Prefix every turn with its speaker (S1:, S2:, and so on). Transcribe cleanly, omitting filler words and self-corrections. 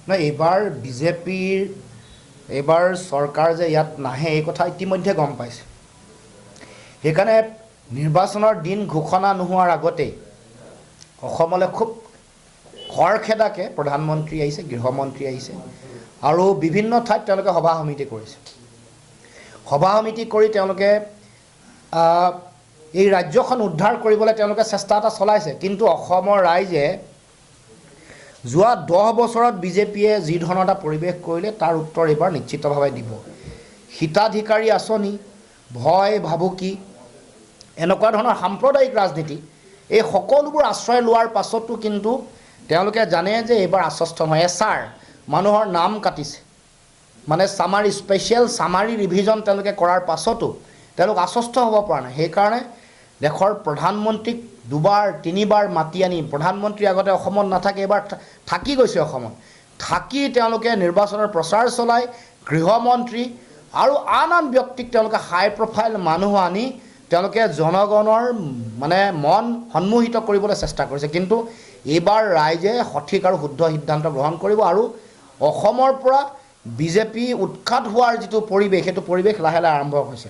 S1: নহয়, এইবাৰ বিজেপিৰ এইবাৰ চৰকাৰ যে ইয়াত নাহে এই কথা ইতিমধ্যে গম পাইছে। সেইকাৰণে নিৰ্বাচনৰ দিন ঘোষণা নোহোৱাৰ আগতেই অসমলৈ খুব খৰখেদাকৈ প্ৰধানমন্ত্ৰী আহিছে, গৃহমন্ত্ৰী আহিছে আৰু বিভিন্ন ঠাইত তেওঁলোকে সভা সমিতি কৰিছে। সভা সমিতি কৰি তেওঁলোকে এই ৰাজ্যখন উদ্ধাৰ কৰিবলৈ তেওঁলোকে চেষ্টা এটা চলাইছে। কিন্তু অসমৰ ৰাইজে যোৱা 10 বছৰত বিজেপিয়ে যি ধৰণৰ এটা পৰিৱেশ কৰিলে তাৰ উত্তৰ এইবাৰ নিশ্চিতভাৱে দিব। হিতাধিকাৰী আঁচনি, ভয় ভাবুকি, এনেকুৱা ধৰণৰ সাম্প্ৰদায়িক ৰাজনীতি, এই সকলোবোৰ আশ্ৰয় লোৱাৰ পাছতো কিন্তু তেওঁলোকে জানে যে এইবাৰ আশ্বস্ত নহয়। এছাৰ মানুহৰ নাম কাটিছে, মানে চামাৰী স্পেচিয়েল চামাৰী ৰিভিজন তেওঁলোকে কৰাৰ পাছতো তেওঁলোক আশ্বস্ত হ'ব পৰা নাই। সেইকাৰণে দেশৰ প্ৰধানমন্ত্ৰীক দুবাৰ তিনিবাৰ মাতি আনি, প্ৰধানমন্ত্ৰী আগতে অসমত নাথাকে, এইবাৰ থাকি গৈছে অসমত, থাকি তেওঁলোকে নিৰ্বাচনৰ প্ৰচাৰ চলাই গৃহমন্ত্ৰী আৰু আন আন ব্যক্তিক তেওঁলোকে হাই প্ৰফাইল মানুহ আনি তেওঁলোকে জনগণৰ মানে মন সন্মোহিত কৰিবলৈ চেষ্টা কৰিছে। কিন্তু এইবাৰ ৰাইজে সঠিক আৰু শুদ্ধ সিদ্ধান্ত গ্ৰহণ কৰিব আৰু অসমৰ পৰা বিজেপি উৎখাত হোৱাৰ যিটো পৰিৱেশ, সেইটো পৰিৱেশ লাহে লাহে আৰম্ভ হৈছে।